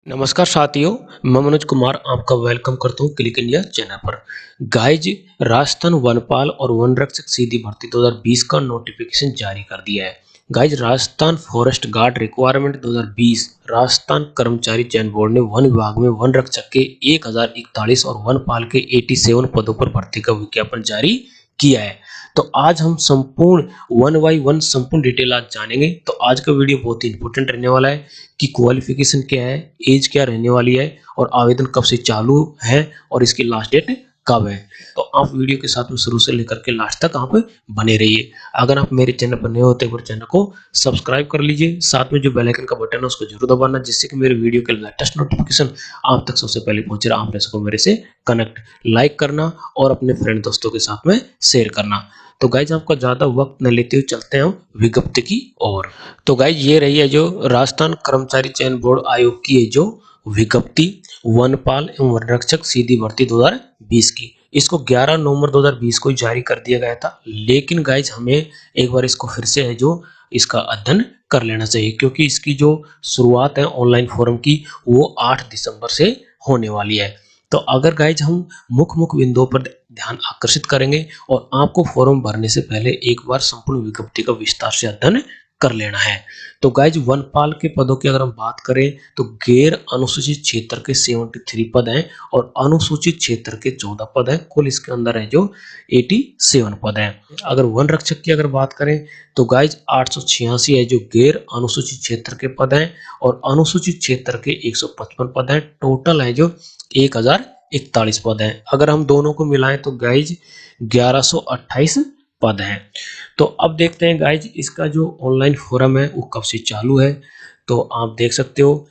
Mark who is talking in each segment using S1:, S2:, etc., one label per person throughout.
S1: नमस्कार साथियों, मैं मनोज कुमार आपका वेलकम करता हूँ क्लिक इंडिया चैनल पर। गाइज, राजस्थान वनपाल और वन रक्षक सीधी भर्ती 2020 का नोटिफिकेशन जारी कर दिया है। Guys, Rajasthan forest guard requirement 2020 Rajasthan कर्मचारी चयन बोर्ड ने वन विभाग में वन रक्षक के 1041 और वनपाल के 87 पदों पर भर्ती का विज्ञापन जारी किया है। तो आज हम संपूर्ण वन बाई वन संपूर्ण डिटेल आज जानेंगे। तो आज का वीडियो बहुत ही इंपॉर्टेंट रहने वाला है कि क्वालिफिकेशन क्या है, एज क्या रहने वाली है और आवेदन कब से चालू है और इसकी लास्ट डेट कब है। तो आप वीडियो के साथ में शुरू से लेकर के लास्ट तक आप बने रहिए। अगर आप मेरे चैनल पर नए होते हैं चैनल को सब्सक्राइब कर लीजिए, साथ में जो बेल आइकन का बटन है उसको जरूर दबाना, जिससे कि मेरे वीडियो के लेटेस्ट नोटिफिकेशन आप तक सबसे पहले पहुंचे। आप सको मेरे से कनेक्ट, लाइक करना और अपने फ्रेंड दोस्तों के साथ में शेयर करना। तो गाइज, आपका ज्यादा वक्त न लेते हुए चलते हैं विज्ञप्ति की ओर। तो गाइज, ये रही है जो राजस्थान कर्मचारी चयन बोर्ड आयोग की है जो विज्ञप्ति वनपाल एवं वनरक्षक सीधी भर्ती 2020 की। इसको 11 नवंबर 2020 को जारी कर दिया गया था, लेकिन गाइज हमें एक बार इसको फिर से है जो इसका अध्ययन कर लेना चाहिए, क्योंकि इसकी जो शुरुआत है ऑनलाइन फॉर्म की वो 8 दिसंबर से होने वाली है। तो अगर गाइज हम मुख्य बिंदुओं पर ध्यान आकर्षित करेंगे और आपको फॉर्म भरने से पहले एक बार संपूर्ण विज्ञप्ति का विस्तार से अध्ययन कर लेना है। तो गाइज, वनपाल के पदों की अगर हम बात करें तो गैर अनुसूचित क्षेत्र के 73 पद हैं और अनुसूचित क्षेत्र के 14 पद हैं। कुल इसके अंदर है जो 87 पद हैं। अगर वन रक्षक की अगर बात करें तो गाइज 886 है जो गैर अनुसूचित क्षेत्र के पद हैं और अनुसूचित क्षेत्र के 155 पद हैं। टोटल है जो 1041 पद हैं। अगर हम दोनों को मिलाएं तो गाइज 1128 पद हैं। तो अब देखते हैं गाइज इसका जो ऑनलाइन फोरम है वो कब से चालू है। तो आप देख सकते हो।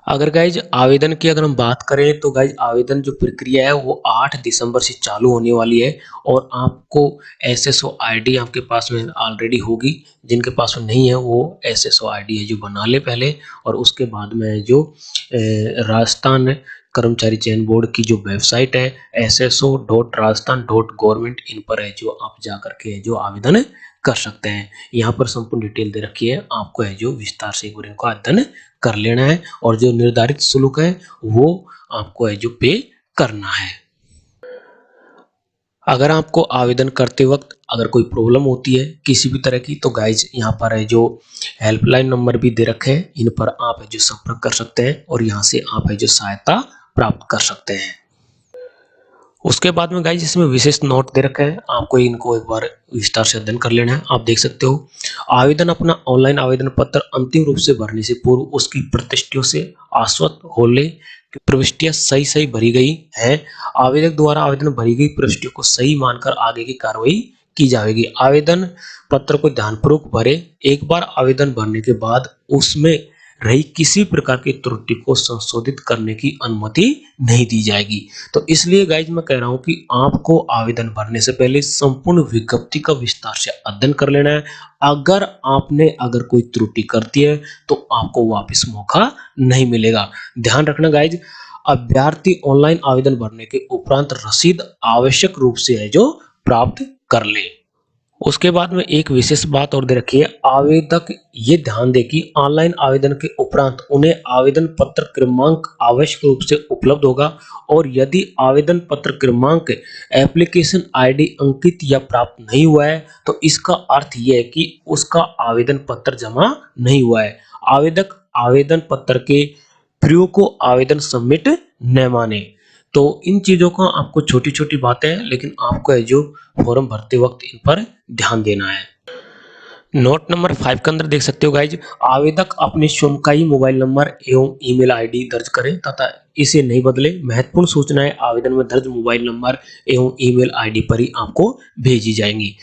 S1: अगर गाइज आवेदन की अगर हम बात करें तो गाइज आवेदन जो प्रक्रिया है वो 8 दिसंबर से चालू होने वाली है और आपको एसएसओ आईडी आपके पास में ऑलरेडी होगी। जिनके पास में नहीं है वो एसएसओ आईडी है जो बना ले पहले, और उसके बाद में जो राजस्थान कर्मचारी चयन बोर्ड की जो वेबसाइट है sso.rajasthan.government, इन पर है जो आप जा करके जो आवेदन कर सकते हैं। यहाँ पर संपूर्ण डिटेल दे रखी है, आपको है जो विस्तार से एक बार इनको अध्ययन कर लेना है और जो निर्धारित शुल्क है वो आपको है जो पे करना है। अगर आपको आवेदन करते वक्त अगर कोई प्रॉब्लम होती है किसी भी तरह की तो गाइज यहाँ पर है जो हेल्पलाइन नंबर भी दे रखे हैं, इन पर आप है जो संपर्क कर सकते हैं और यहाँ से आप है जो सहायता प्राप्त कर सकते हैं। उसके बाद में गाइज इसमें विशेष नोट दे रखे हैं, आपको इनको एक बार विस्तार से अध्ययन कर लेना है। आप देख सकते हो, आवेदन अपना ऑनलाइन आवेदन पत्र अंतिम रूप से भरने से पूर्व उसकी प्रविष्टियों से आश्वस्त हो ले कि प्रविष्टियां सही भरी गई हैं। आवेदक द्वारा आवेदन भरी गई प्रविष्टियों को सही मानकर आगे की कार्रवाई की जाएगी। आवेदन पत्र को ध्यानपूर्वक भरे। एक बार आवेदन भरने के बाद उसमें रही किसी प्रकार की त्रुटि को संशोधित करने की अनुमति नहीं दी जाएगी। तो इसलिए गाइज मैं कह रहा हूं कि आपको आवेदन भरने से पहले संपूर्ण विज्ञप्ति का विस्तार से अध्ययन कर लेना है। अगर कोई त्रुटि करती है तो आपको वापस मौका नहीं मिलेगा। ध्यान रखना गाइज, अभ्यर्थी ऑनलाइन आवेदन भरने के उपरांत रसीद आवश्यक रूप से है जो प्राप्त कर ले। उसके बाद में एक विशेष बात और दे रखी है, आवेदक ये ध्यान दे कि ऑनलाइन आवेदन के उपरांत उन्हें आवेदन पत्र क्रमांक आवश्यक रूप से उपलब्ध होगा और यदि आवेदन पत्र क्रमांक एप्लीकेशन आईडी अंकित या प्राप्त नहीं हुआ है तो इसका अर्थ यह है कि उसका आवेदन पत्र जमा नहीं हुआ है। आवेदक आवेदन पत्र के प्रयोग को आवेदन सबमिट न माने। तो इन चीजों का आपको छोटी छोटी बातें हैं, लेकिन आपको है जो फॉर्म भरते वक्त इन पर ध्यान देना है। नोट नंबर 5 के अंदर देख सकते हो गाइज, आवेदक अपने स्वयं का ही मोबाइल नंबर एवं ईमेल आईडी दर्ज करें तथा इसे नहीं बदले। महत्वपूर्ण सूचनाएं आवेदन में दर्ज मोबाइल नंबर एवं ईमेल आईडी पर ही आपको भेजी जाएंगी।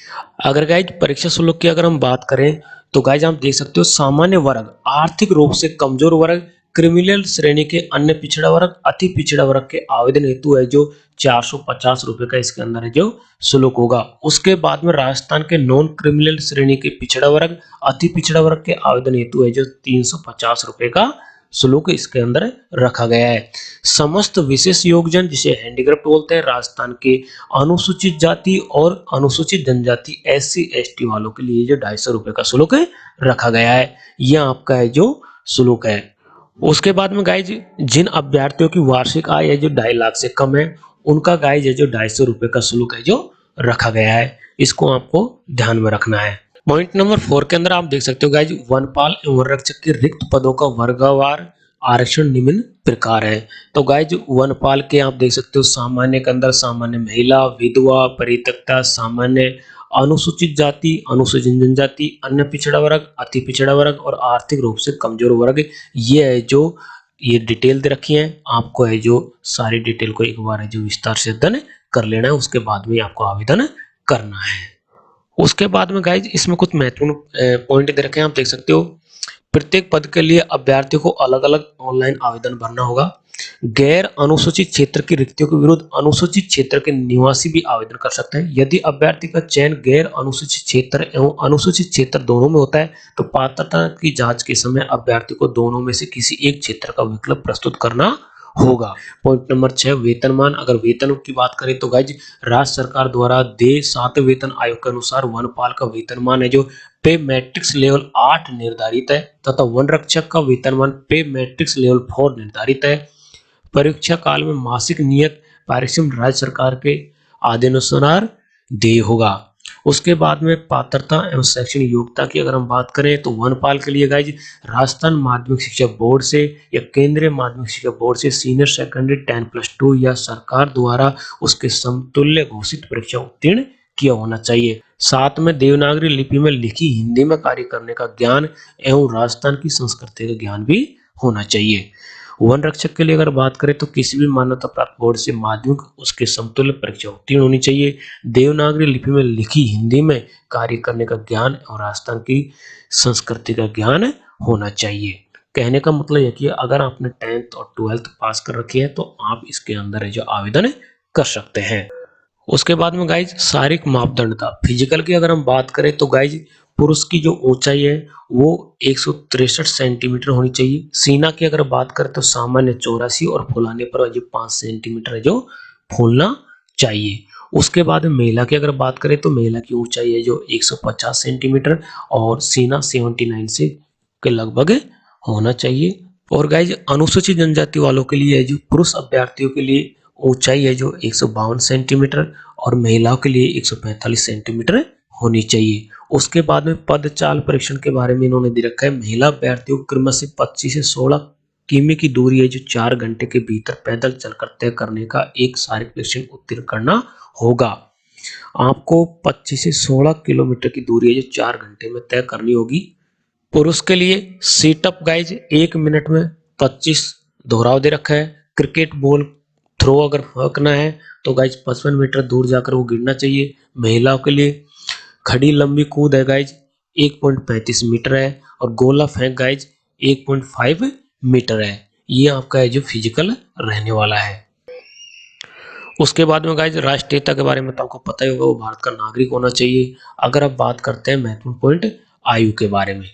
S1: अगर गाइज परीक्षा शुल्क की अगर हम बात करें तो गाइज आप देख सकते हो, सामान्य वर्ग, आर्थिक रूप से कमजोर वर्ग, क्रिमिनल श्रेणी के अन्य पिछड़ा वर्ग, अति पिछड़ा वर्ग के आवेदन हेतु है जो 450 रुपए का इसके अंदर है जो शुल्क होगा। उसके बाद में राजस्थान के नॉन क्रिमिनल श्रेणी के पिछड़ा वर्ग, अति पिछड़ा वर्ग के आवेदन हेतु है जो 350 रुपए का शुल्क इसके अंदर रखा गया है। समस्त विशेष योगजन जिसे हैंडीक्राफ्ट बोलते हैं, राजस्थान के अनुसूचित जाति और अनुसूचित जनजाति SC ST वालों के लिए जो 250 रुपए का शुल्क रखा गया है, यह आपका है जो शुल्क है। उसके बाद में गाइज जिन अभ्यर्थियों की वार्षिक आय है जो 2.5 लाख से कम है, उनका गाइज है जो 250 रुपए का शुल्क है जो रखा गया है। इसको आपको ध्यान में रखना है। पॉइंट नंबर 4 के अंदर आप देख सकते हो गाइज, वनपाल एवं वन रक्षक के रिक्त पदों का वर्गवार आरक्षण निम्न प्रकार है। तो गाइज वनपाल के आप देख सकते हो सामान्य के अंदर सामान्य महिला, विधवा, परित्यक्ता, सामान्य, अनुसूचित जाति, अनुसूचित जनजाति, अन्य पिछड़ा वर्ग, अति पिछड़ा वर्ग और आर्थिक रूप से कमजोर वर्ग। ये है जो ये डिटेल दे रखी है। आपको है जो सारी डिटेल को एक बार है जो विस्तार से अध्ययन कर लेना है, उसके बाद में आपको आवेदन करना है। उसके बाद में गाइज इसमें कुछ महत्वपूर्ण पॉइंट दे रखे हैं, आप देख सकते हो। प्रत्येक पद के लिए अभ्यर्थी को अलग अलग ऑनलाइन आवेदन भरना होगा। गैर अनुसूचित क्षेत्र की रिक्तियों के विरुद्ध अनुसूचित क्षेत्र के निवासी भी आवेदन कर सकते हैं। यदि अभ्यर्थी का चयन गैर अनुसूचित क्षेत्र एवं अनुसूचित क्षेत्र दोनों में होता है तो पात्रता की जांच के समय अभ्यर्थी को दोनों में से किसी एक क्षेत्र का विकल्प प्रस्तुत करना होगा। पॉइंट नंबर 6, वेतनमान। अगर वेतन की बात करें तो गाइज राज्य सरकार द्वारा देय 7वें वेतन आयोग के अनुसार वनपाल का वेतनमान है जो पे मैट्रिक्स लेवल 8 निर्धारित है तथा वन रक्षक का वेतनमान पे मैट्रिक्स लेवल 4 निर्धारित है। परीक्षा काल में मासिक नियत पारिश्रम राज्य सरकार के आदेशानुसार देय होगा। उसके बाद में पात्रता एवं शैक्षणिक योग्यता की अगर हम बात करें तो वनपाल के लिए गाइज राजस्थान माध्यमिक शिक्षा बोर्ड से या केंद्रीय माध्यमिक शिक्षा बोर्ड से सीनियर सेकेंडरी 10+2 या सरकार द्वारा उसके समतुल्य घोषित परीक्षा उत्तीर्ण किया होना चाहिए। साथ में देवनागरी लिपि में लिखी हिंदी में कार्य करने का ज्ञान एवं राजस्थान की संस्कृति का ज्ञान भी होना चाहिए। वन रक्षक के लिए अगर बात करें तो किसी भी मान्यता प्राप्त बोर्ड से माध्यमिक उसके समतुल्य परीक्षा उत्तीर्ण होनी चाहिए। देवनागरी लिपि में लिखी हिंदी में कार्य करने का ज्ञान और राजस्थान की संस्कृति का ज्ञान होना चाहिए। कहने का मतलब है कि अगर आपने 10th और 12th पास कर रखी है तो आप इसके अंदर है जो आवेदन कर सकते हैं। उसके बाद में गाइज शारीरिक मापदंड था। फिजिकल की अगर हम बात करें तो गाइज पुरुष की जो ऊंचाई है वो 163 सेंटीमीटर होनी चाहिए। सीना की अगर बात करें तो सामान्य 84 और फुलाने पर जो 5 सेंटीमीटर है जो फूलना चाहिए। उसके बाद महिला की अगर बात करें तो महिला की ऊंचाई है जो 150 सेंटीमीटर और सीना 79 से के लगभग होना चाहिए। और गाइज अनुसूचित जनजाति वालों के लिए जो पुरुष अभ्यर्थियों के लिए ऊंचाई है जो 152 सेंटीमीटर और महिलाओं के लिए 145 सेंटीमीटर होनी चाहिए। उसके बाद में पदचाल परीक्षण के बारे में इन्होंने दे रखा है। महिला अभ्यर्थियों को क्रम से 25 से 16 किमी की दूरी है जो 4 घंटे के भीतर पैदल चलकर तय करने का एक शारीरिक परीक्षण उत्तीर्ण करना होगा। आपको 25 से 16 किलोमीटर की दूरी है जो 4 घंटे में तय करनी होगी। पुरुष के लिए सीटअप गाइज 1 मिनट में 25 दोहराव दे रखा है। क्रिकेट बॉल थ्रो अगर फेंकना है तो गाइज 55 मीटर दूर जाकर वो गिरना चाहिए। महिलाओं के लिए खड़ी लंबी कूद है गाइज 1.35 मीटर है और गोला फेंक गाइज 1.5 मीटर है। ये आपका है जो फिजिकल रहने वाला है। उसके बाद में गाइज राष्ट्रीयता के बारे में तो आपको पता ही होगा, वो भारत का नागरिक होना चाहिए। अगर आप बात करते हैं महत्वपूर्ण पॉइंट आयु के बारे में,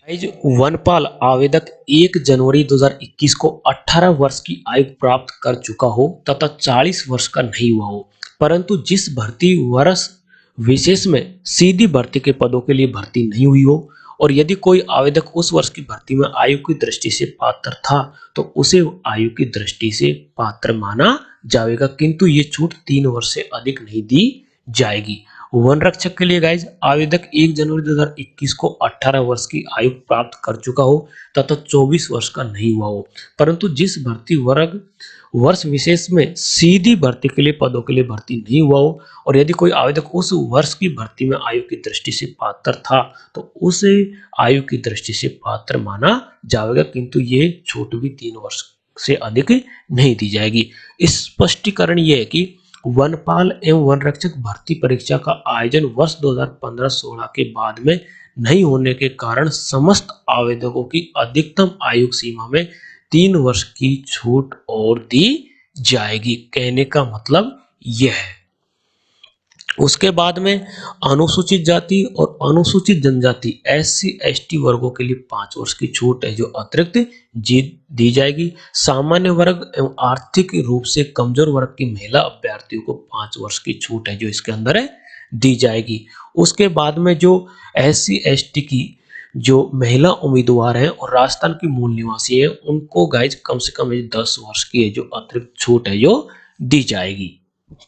S1: वनपाल आवेदक 1 जनवरी 2021 को 18 वर्ष की आयु प्राप्त कर चुका हो तथा 40 वर्ष का नहीं हुआ हो, परंतु जिस भर्ती वर्ष विशेष में सीधी भर्ती के पदों के लिए भर्ती नहीं हुई हो और यदि कोई आवेदक उस वर्ष की भर्ती में आयु की दृष्टि से पात्र था तो उसे आयु की दृष्टि से पात्र माना जाएगा, किंतु ये छूट 3 वर्ष से अधिक नहीं दी जाएगी। वन रक्षक के लिए गाइज आवेदक 1 जनवरी 2021 को 18 वर्ष की आयु प्राप्त कर चुका हो तथा 24 वर्ष का नहीं हुआ हो, परंतु जिस भर्ती वर्ग वर्ष विशेष में सीधी भर्ती के लिए पदों के लिए भर्ती नहीं हुआ हो और यदि कोई आवेदक उस वर्ष की भर्ती में आयु की दृष्टि से पात्र था तो उसे आयु की दृष्टि से पात्र माना जाएगा, किंतु ये छूट भी 3 वर्ष से अधिक नहीं दी जाएगी। इस स्पष्टीकरण ये है कि वनपाल एवं वन रक्षक भर्ती परीक्षा का आयोजन वर्ष 2015-16 के बाद में नहीं होने के कारण समस्त आवेदकों की अधिकतम आयु सीमा में 3 वर्ष की छूट और दी जाएगी। कहने का मतलब यह है। उसके बाद में अनुसूचित जाति और अनुसूचित जनजाति SC ST वर्गों के लिए 5 वर्ष की छूट है जो अतिरिक्त दी जाएगी। सामान्य वर्ग एवं आर्थिक रूप से कमजोर वर्ग की महिला अभ्यर्थियों को 5 वर्ष की छूट है जो इसके अंदर है दी जाएगी। उसके बाद में जो SC ST की जो महिला उम्मीदवार हैं और राजस्थान की मूल निवासी है उनको गाइज कम से कम 10 वर्ष की जो अतिरिक्त छूट है जो दी जाएगी।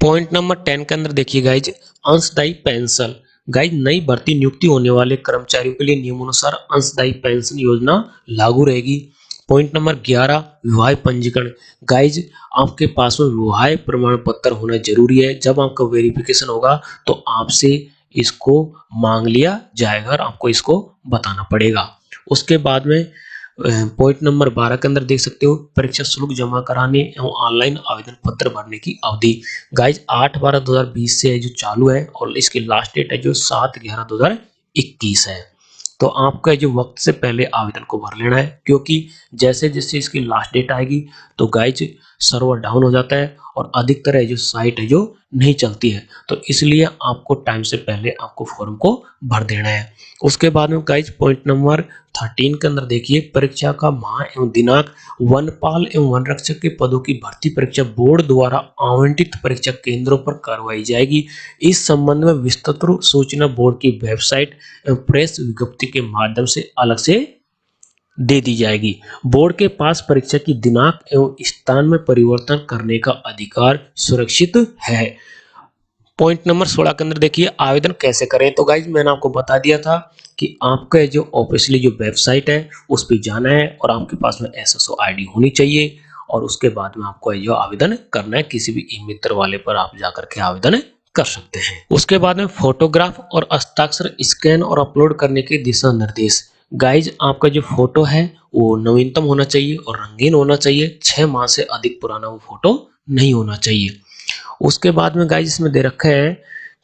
S1: पॉइंट नंबर 10 के अंदर देखिए गाइज, अंशदायी पेंशन। गाइज नई भर्ती नियुक्ति होने वाले कर्मचारियों के लिए नियमानुसार अंशदायी पेंशन योजना लागू रहेगी। पॉइंट नंबर 11, विवाह पंजीकरण। गाइज आपके पास में विवाह प्रमाण पत्र होना जरूरी है। जब आपका वेरिफिकेशन होगा तो आपसे इसको मांग लिया जाएगा और आपको इसको बताना पड़ेगा। उसके बाद में पॉइंट नंबर 12 के अंदर देख सकते हो, परीक्षा शुल्क जमा कराने एवं ऑनलाइन आवेदन पत्र भरने की अवधि। गाइज 8/12/2020 से जो चालू है और इसकी लास्ट डेट है जो 7/11/2021 है। तो आपका जो वक्त से पहले आवेदन को भर लेना है, क्योंकि जैसे जैसे इसकी लास्ट डेट आएगी तो गाइज सर्वर डाउन हो जाता है और अधिकतर है जो साइट है जो नहीं चलती है। तो इसलिए आपको टाइम से पहले आपको फॉर्म को भर देना है। उसके बाद में गाइज पॉइंट नंबर 13 के अंदर देखिए, परीक्षा का माह एवं दिनांक। वनपाल एवं वन रक्षक के पदों की भर्ती परीक्षा बोर्ड द्वारा आवंटित परीक्षा केंद्रों पर करवाई जाएगी। इस संबंध में विस्तृत सूचना बोर्ड की वेबसाइट एवं प्रेस विज्ञप्ति के माध्यम से अलग से दे दी जाएगी। बोर्ड के पास परीक्षा की दिनांक एवं स्थान में परिवर्तन करने का अधिकार सुरक्षित है। पॉइंट नंबर 16 के अंदर देखिए, आवेदन कैसे करें। तो गाइज मैंने आपको बता दिया था कि आपका जो ऑफिशियली जो वेबसाइट है उस पर जाना है और आपके पास में एसएसओ आईडी होनी चाहिए और उसके बाद में आपको जो आवेदन करना है किसी भी ई मित्र वाले पर आप जाकर के आवेदन कर सकते हैं। उसके बाद में फोटोग्राफ और हस्ताक्षर स्कैन और अपलोड करने के दिशा निर्देश। गाइज आपका जो फोटो है वो नवीनतम होना चाहिए और रंगीन होना चाहिए। 6 माह से अधिक पुराना वो फोटो नहीं होना चाहिए। उसके बाद में गाइज इसमें दे रखा है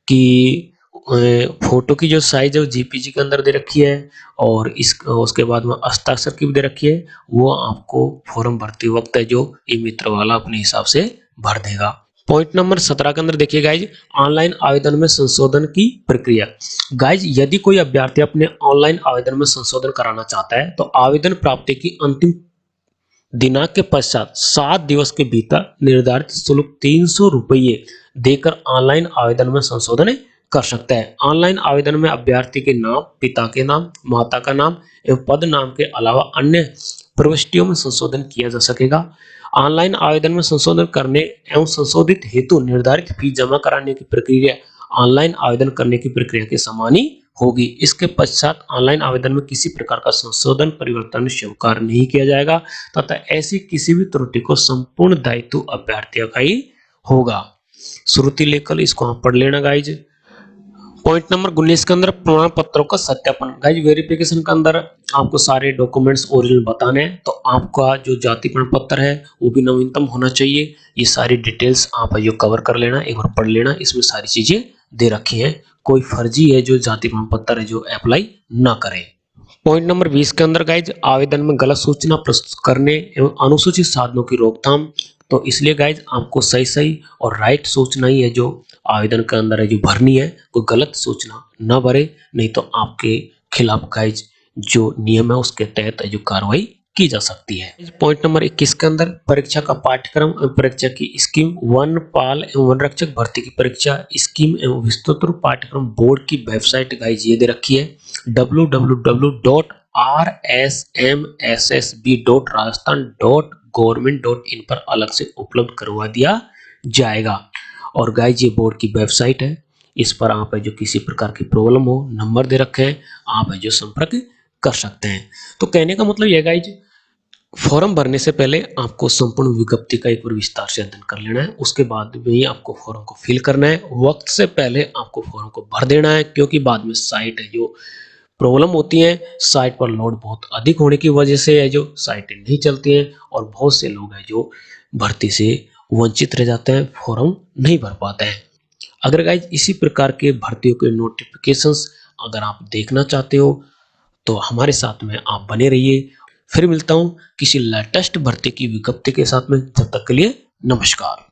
S1: कि फोटो की जो साइज है वो जेपीजी के अंदर दे रखी है और उसके बाद में हस्ताक्षर की भी दे रखी है। वो आपको फॉर्म भरते वक्त है जो ई मित्र वाला अपने हिसाब से भर देगा। पॉइंट नंबर 17 के अंदर देखिए गाइज, ऑनलाइन आवेदन में संशोधन की प्रक्रिया। गाइज यदि कोई अभ्यर्थी अपने ऑनलाइन आवेदन में संशोधन कराना चाहता है तो आवेदन प्राप्ति की अंतिम दिनांक के पश्चात 7 दिवस के भीतर निर्धारित शुल्क 300 रुपये देकर ऑनलाइन आवेदन में संशोधन कर सकता है। ऑनलाइन आवेदन में अभ्यर्थी के नाम, पिता के नाम, माता का नाम एवं पद नाम के अलावा अन्य प्रविष्टियों में संशोधन किया जा सकेगा। ऑनलाइन आवेदन में संशोधन करने एवं संशोधित हेतु निर्धारित फीस जमा कराने की प्रक्रिया ऑनलाइन आवेदन करने की प्रक्रिया के समान ही होगी। इसके पश्चात ऑनलाइन आवेदन में किसी प्रकार का संशोधन परिवर्तन स्वीकार नहीं किया जाएगा तथा ऐसी किसी भी त्रुटि को संपूर्ण दायित्व अभ्यर्थियों का ही होगा। श्रुति लेकर इसको आप पढ़ लेना गाइज। पॉइंट नंबर 19 के अंदर प्रमाण पत्रों का सत्यापन। गाइज वेरिफिकेशन के अंदर आपको सारे डॉक्यूमेंट्स ओरिजिनल बताने हैं, तो आपका जो जाति प्रमाण पत्र है वो भी नवीनतम होना चाहिए। ये सारी डिटेल्स आप जो कवर कर लेना, एक बार पढ़ लेना, इसमें सारी चीजें दे रखी हैं। कोई फर्जी है जो जाति प्रमाण पत्र है जो अप्लाई ना करे। पॉइंट नंबर 20 के अंदर गाइज, आवेदन में गलत सूचना प्रस्तुत करने एवं अनुसूचित साधनों की रोकथाम। तो इसलिए गाइज आपको सही सही और राइट सूचना ही है जो आवेदन के अंदर है जो भरनी है। कोई गलत सूचना न भरे, नहीं तो आपके खिलाफ गाइज जो नियम है उसके तहत जो कार्रवाई की जा सकती है। पॉइंट नंबर 21 के अंदर परीक्षा का पाठ्यक्रम एवं परीक्षा की स्कीम। वन पाल एवं वन रक्षक भर्ती की परीक्षा स्कीम एवं विस्तृत पाठ्यक्रम बोर्ड की वेबसाइट गाइज ये दे रखी है www.rsmssb.rajasthan.government.in पर अलग से उपलब्ध करवा दिया जाएगा। और गाइज ये बोर्ड की वेबसाइट है, इस पर आप है जो किसी प्रकार की प्रॉब्लम हो, नंबर दे रखे हैं, आप है जो संपर्क कर सकते हैं। तो कहने का मतलब यह गाइज, फॉर्म भरने से पहले आपको संपूर्ण विज्ञप्ति का एक बार विस्तार से अध्ययन कर लेना है। उसके बाद में ही आपको फॉर्म को फिल करना है। वक्त से पहले आपको फॉर्म को भर देना है, क्योंकि बाद में साइट है जो प्रॉब्लम होती है, साइट पर लोड बहुत अधिक होने की वजह से है जो साइटें नहीं चलती हैं और बहुत से लोग हैं जो भर्ती से वंचित रह जाते हैं, फॉर्म नहीं भर पाते हैं। अगर गाइज इसी प्रकार के भर्तियों के नोटिफिकेशंस अगर आप देखना चाहते हो तो हमारे साथ में आप बने रहिए। फिर मिलता हूं किसी लेटेस्ट भर्ती की विज्ञप्ति के साथ में, जब तक के लिए नमस्कार।